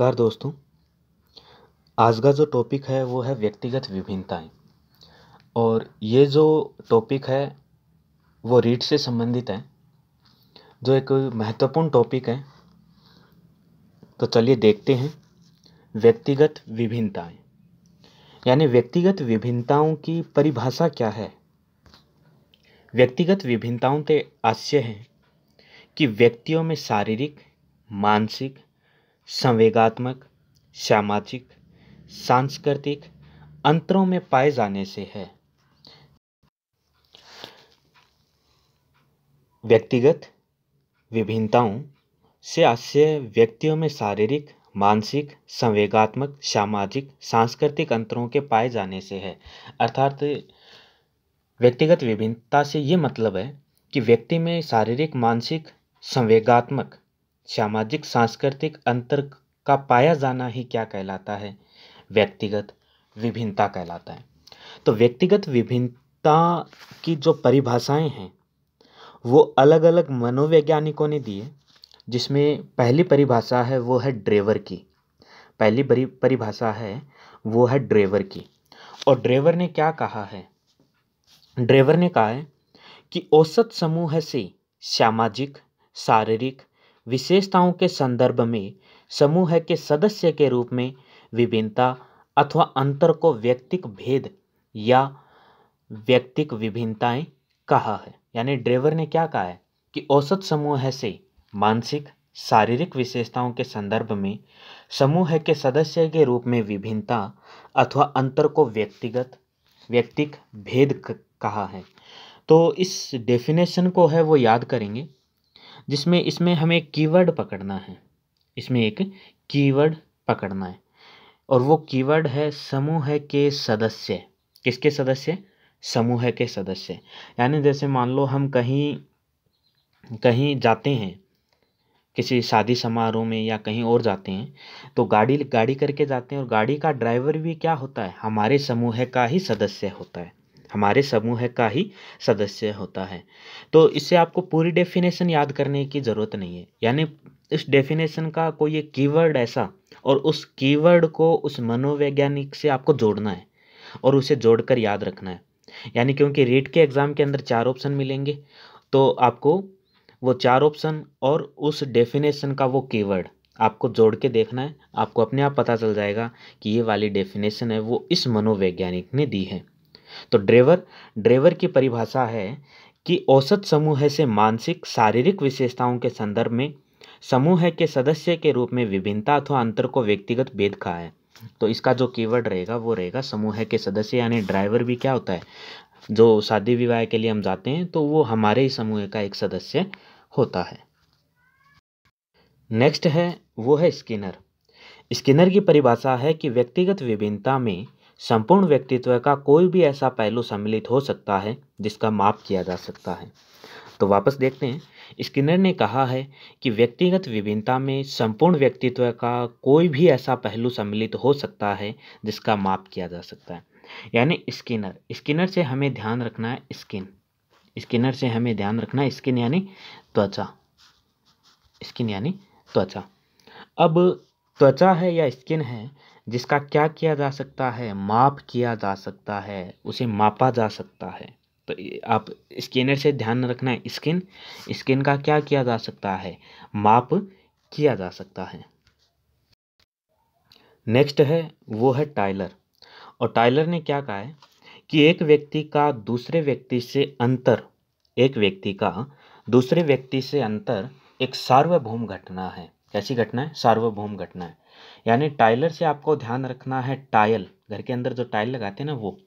नमस्कार दोस्तों। आज का जो टॉपिक है वो है व्यक्तिगत विभिन्नताएं। और ये जो टॉपिक है वो रीड से संबंधित है, जो एक महत्वपूर्ण टॉपिक है। तो चलिए देखते हैं व्यक्तिगत विभिन्नताएं। यानी व्यक्तिगत विभिन्नताओं की परिभाषा क्या है। व्यक्तिगत विभिन्नताओं के आशय है कि व्यक्तियों में शारीरिक, मानसिक, संवेगात्मक, सामाजिक, सांस्कृतिक अंतरों में पाए जाने से है। व्यक्तिगत विभिन्नताओं से आशय व्यक्तियों में शारीरिक, मानसिक, संवेगात्मक, सामाजिक, सांस्कृतिक अंतरों के पाए जाने से है। अर्थात व्यक्तिगत विभिन्नता से ये मतलब है कि व्यक्ति में शारीरिक, मानसिक, संवेगात्मक, सामाजिक, सांस्कृतिक अंतर का पाया जाना ही क्या कहलाता है, व्यक्तिगत विभिन्नता कहलाता है। तो व्यक्तिगत विभिन्नता की जो परिभाषाएं हैं वो अलग अलग मनोवैज्ञानिकों ने दी है, जिसमें पहली परिभाषा है वो है ड्रेवर की। पहली परिभाषा है वो है ड्रेवर की। और ड्रेवर ने क्या कहा है? ड्रेवर ने कहा है कि औसत समूह से सामाजिक, शारीरिक विशेषताओं के संदर्भ में समूह के सदस्य के रूप में विभिन्नता अथवा अंतर को व्यक्तिक भेद या व्यक्तिक विभिन्नताएं कहा है। यानी ड्रेवर ने क्या कहा है कि औसत समूह से मानसिक, शारीरिक विशेषताओं के संदर्भ में समूह के सदस्य के रूप में विभिन्नता अथवा अंतर को व्यक्तिक भेद कहा है। तो इस डेफिनेशन को है वो याद करेंगे, जिसमें इसमें हमें एक कीवर्ड पकड़ना है। इसमें एक कीवर्ड पकड़ना है और वो कीवर्ड है समूह के सदस्य। किसके सदस्य? समूह के सदस्य। यानी जैसे मान लो हम कहीं जाते हैं, किसी शादी समारोह में या कहीं और जाते हैं, तो गाड़ी करके जाते हैं और गाड़ी का ड्राइवर भी क्या होता है? हमारे समूह का ही सदस्य होता है। हमारे समूह का ही सदस्य होता है। तो इससे आपको पूरी डेफिनेशन याद करने की ज़रूरत नहीं है। यानी इस डेफिनेशन का कोई एक कीवर्ड ऐसा, और उस कीवर्ड को उस मनोवैज्ञानिक से आपको जोड़ना है और उसे जोड़कर याद रखना है। यानी क्योंकि रीट के एग्ज़ाम के अंदर 4 ऑप्शन मिलेंगे, तो आपको वो 4 ऑप्शन और उस डेफिनेशन का वो कीवर्ड आपको जोड़ के देखना है। आपको अपने आप पता चल जाएगा कि ये वाली डेफिनेशन है वो इस मनोवैज्ञानिक ने दी है। तो ड्रेवर की परिभाषा है कि औसत समूह से मानसिक, शारीरिक विशेषताओं के संदर्भ में समूह के सदस्य के रूप में विभिन्नता अथवा अंतर को व्यक्तिगत भेद कहा है। तो इसका जो कीवर्ड रहेगा वो रहेगा समूह के सदस्य। यानी ड्राइवर भी क्या होता है? जो शादी विवाह के लिए हम जाते हैं तो वो हमारे ही समूह का एक सदस्य होता है। नेक्स्ट है वो है स्किनर। स्किनर की परिभाषा है कि व्यक्तिगत विभिन्नता में संपूर्ण व्यक्तित्व का कोई भी ऐसा पहलू सम्मिलित हो सकता है जिसका माप किया जा सकता है। तो वापस देखते हैं, स्किनर ने कहा है कि व्यक्तिगत विभिन्नता में संपूर्ण व्यक्तित्व का कोई भी ऐसा पहलू सम्मिलित हो सकता है जिसका माप किया जा सकता है। यानी स्किनर से हमें ध्यान रखना है स्किनर से हमें ध्यान रखना है स्किन यानी त्वचा। अब त्वचा है या स्किन है जिसका क्या किया जा सकता है? माप किया जा सकता है, उसे मापा जा सकता है। तो आप स्किनर से ध्यान रखना है स्किन का क्या किया जा सकता है? माप किया जा सकता है। नेक्स्ट है वो है टायलर। और टायलर ने क्या कहा है कि एक व्यक्ति का दूसरे व्यक्ति से अंतर एक सार्वभौम घटना है। कैसी घटना है? सार्वभौम घटना है। यानी टाइलर से आपको ध्यान रखना है टाइल, घर के अंदर जो टाइल लगाते हैं ना वो।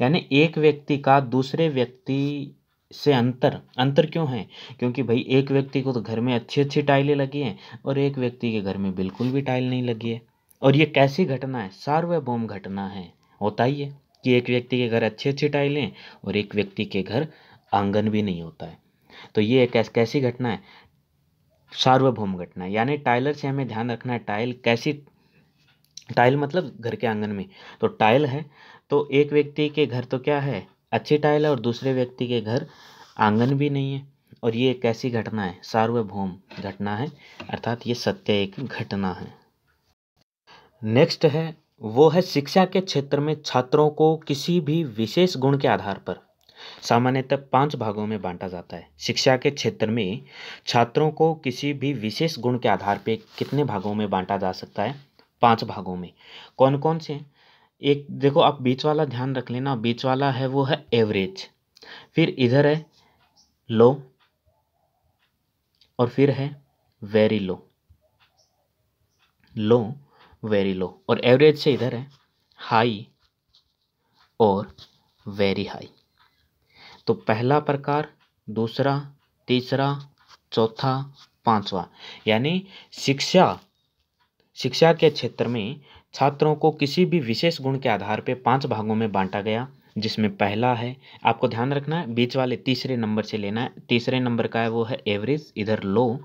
यानी एक व्यक्ति का दूसरे व्यक्ति से अंतर क्यों है? क्योंकि भाई एक व्यक्ति को तो घर में अच्छी अच्छी टाइलें लगी हैं और एक व्यक्ति के घर में बिल्कुल भी टाइल नहीं लगी है। और ये कैसी घटना है? सार्वभौम घटना है। होता ही है कि एक व्यक्ति के घर अच्छी अच्छी टाइलें और एक व्यक्ति के घर आंगन भी नहीं होता है। तो ये एक कैसी घटना है? सार्वभौम घटना है। यानी टाइलर से हमें ध्यान रखना है टाइल मतलब घर के आंगन में। तो टाइल है तो एक व्यक्ति के घर तो क्या है? अच्छी टाइल है और दूसरे व्यक्ति के घर आंगन भी नहीं है। और ये एक ऐसी घटना है, सार्वभौम घटना है, अर्थात ये सत्य एक घटना है। नेक्स्ट है वो है शिक्षा के क्षेत्र में छात्रों को किसी भी विशेष गुण के आधार पर सामान्यतः 5 भागों में बांटा जाता है। शिक्षा के क्षेत्र में छात्रों को किसी भी विशेष गुण के आधार पे कितने भागों में बांटा जा सकता है? 5 भागों में। कौन कौन से? एक देखो, आप बीच वाला ध्यान रख लेना, बीच वाला है वो है एवरेज, फिर इधर है लो, और फिर है वेरी लो, लो वेरी लो, और एवरेज से इधर है हाई और वेरी हाई। तो पहला प्रकार, दूसरा, तीसरा, चौथा, पांचवा, यानी शिक्षा के क्षेत्र में छात्रों को किसी भी विशेष गुण के आधार पे 5 भागों में बांटा गया, जिसमें पहला है, आपको ध्यान रखना है बीच वाले तीसरे नंबर से लेना है। तीसरे नंबर का है वो है एवरेज, इधर लो,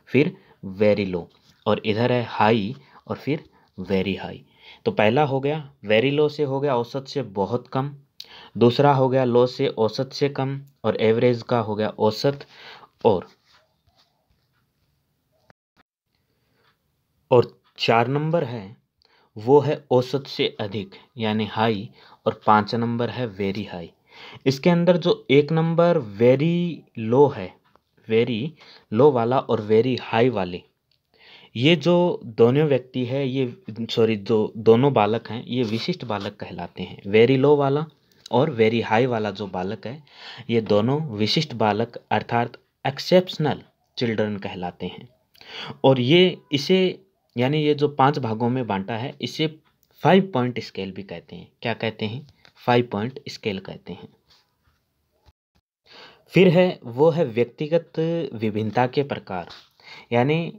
फिर वेरी लो, और इधर है हाई और फिर वेरी हाई। तो पहला हो गया वेरी लो से हो गया औसत से बहुत कम, दूसरा हो गया लो से औसत से कम, और एवरेज का हो गया औसत, और 4 नंबर है वो है औसत से अधिक यानी हाई, और 5 नंबर है वेरी हाई। इसके अंदर जो 1 नंबर वेरी लो है, वेरी लो वाला और वेरी हाई वाले, ये जो दोनों व्यक्ति है, ये सॉरी जो दोनों बालक हैं, ये विशिष्ट बालक कहलाते हैं। वेरी लो वाला और वेरी हाई वाला जो बालक है, ये दोनों विशिष्ट बालक अर्थात एक्सेप्शनल चिल्ड्रन कहलाते हैं। और ये इसे यानी ये जो 5 भागों में बांटा है, इसे 5 पॉइंट स्केल भी कहते हैं। क्या कहते हैं? 5 पॉइंट स्केल कहते हैं। फिर है वो है व्यक्तिगत विभिन्नता के प्रकार, यानी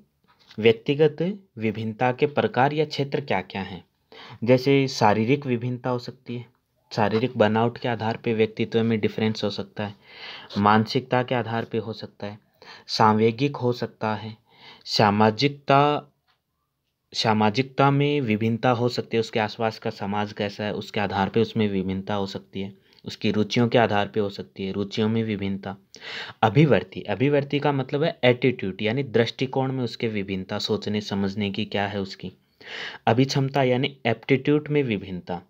व्यक्तिगत विभिन्नता के प्रकार या क्षेत्र क्या क्या हैं। जैसे शारीरिक विभिन्नता हो सकती है, शारीरिक बनावट के आधार पे व्यक्तित्व में डिफरेंस हो सकता है, मानसिकता के आधार पे हो सकता है, सांवेगिक हो सकता है, सामाजिकता सामाजिकता में विभिन्नता हो सकती है, उसके आसपास का समाज कैसा है उसके आधार पे उसमें विभिन्नता हो सकती है, उसकी रुचियों के आधार पे हो सकती है, रुचियों में विभिन्नता। अभिवर्ती, अभिवर्ती का मतलब है एटीट्यूड, यानी दृष्टिकोण में उसके विभिन्नता, सोचने समझने की क्या है उसकी। अभिक्षमता यानी एप्टीट्यूड में विभिन्नता,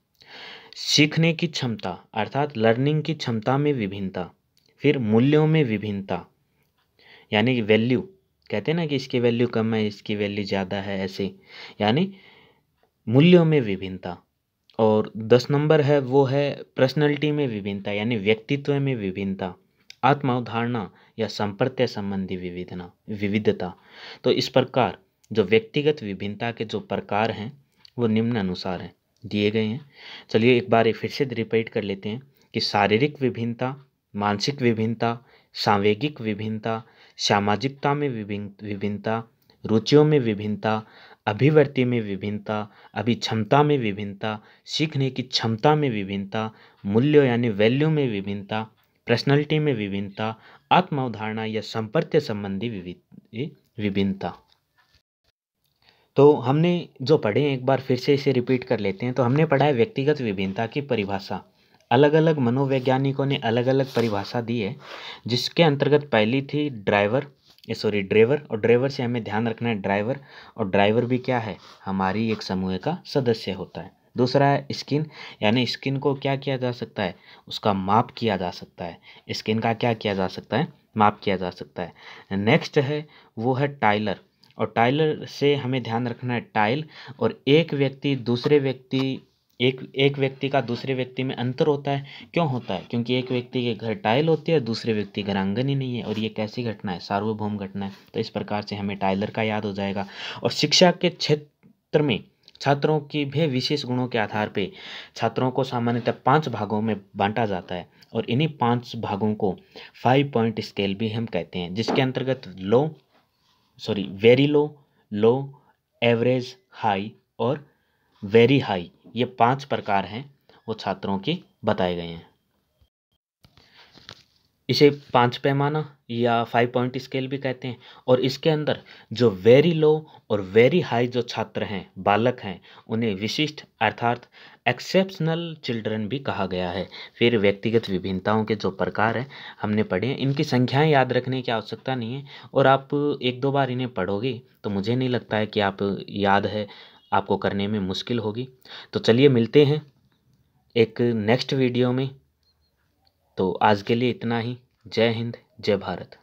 सीखने की क्षमता अर्थात लर्निंग की क्षमता में विभिन्नता, फिर मूल्यों में विभिन्नता, यानी कि वैल्यू, कहते हैं ना कि इसकी वैल्यू कम है, इसकी वैल्यू ज़्यादा है, ऐसे यानी मूल्यों में विभिन्नता। और 10 नंबर है वो है पर्सनैलिटी में विभिन्नता, यानी व्यक्तित्व में विभिन्नता, आत्म अवधारणा या संप्रत्य संबंधी विविधता। तो इस प्रकार जो व्यक्तिगत विभिन्नता के जो प्रकार हैं वो निम्न अनुसार हैं, दिए गए हैं। चलिए एक बार फिर से रिपीट कर लेते हैं कि शारीरिक विभिन्नता, मानसिक विभिन्नता, सांवेगिक विभिन्नता, सामाजिकता में विभिन्नता, रुचियों में विभिन्नता, अभिवर्ती में विभिन्नता, अभिक्षमता में विभिन्नता, सीखने की क्षमता में विभिन्नता, मूल्य यानी वैल्यू में विभिन्नता, पर्सनैलिटी में विभिन्नता, आत्म अवधारणा या संपर्क संबंधी विभिन्नता। तो हमने जो पढ़े हैं एक बार फिर से इसे रिपीट कर लेते हैं। तो हमने पढ़ा है व्यक्तिगत विभिन्नता की परिभाषा, अलग अलग मनोवैज्ञानिकों ने अलग अलग परिभाषा दी है, जिसके अंतर्गत पहली थी ड्राइवर, और ड्राइवर से हमें ध्यान रखना है ड्राइवर, और ड्राइवर भी क्या है, हमारी एक समूह का सदस्य होता है। दूसरा है स्किन, यानी स्किन को क्या किया जा सकता है, उसका माप किया जा सकता है, स्किन का क्या किया जा सकता है, माप किया जा सकता है। नेक्स्ट है वो है टाइलर, और टाइलर से हमें ध्यान रखना है टाइल, और एक व्यक्ति का दूसरे व्यक्ति में अंतर होता है। क्यों होता है? क्योंकि एक व्यक्ति के घर टाइल होती है, दूसरे व्यक्ति घर आंगन ही नहीं है, और ये कैसी घटना है, सार्वभौम घटना है। तो इस प्रकार से हमें टाइलर का याद हो जाएगा। और शिक्षा के क्षेत्र में छात्रों की भी विशेष गुणों के आधार पे छात्रों को सामान्यतः 5 भागों में बांटा जाता है, और इन्हीं 5 भागों को 5 पॉइंट स्केल भी हम कहते हैं, जिसके अंतर्गत वेरी लो, लो, एवरेज, हाई और वेरी हाई, ये 5 प्रकार हैं वो छात्रों की बताए गए हैं। इसे 5 पैमाना या 5 पॉइंट स्केल भी कहते हैं। और इसके अंदर जो वेरी लो और वेरी हाई जो छात्र हैं, बालक हैं, उन्हें विशिष्ट अर्थात एक्सेप्शनल चिल्ड्रन भी कहा गया है। फिर व्यक्तिगत विभिन्नताओं के जो प्रकार हैं हमने पढ़े हैं, इनकी संख्याएं याद रखने की आवश्यकता नहीं है, और आप 1-2 बार इन्हें पढ़ोगे तो मुझे नहीं लगता है कि आप याद है आपको करने में मुश्किल होगी। तो चलिए मिलते हैं एक नेक्स्ट वीडियो में। तो आज के लिए इतना ही। जय हिंद, जय भारत।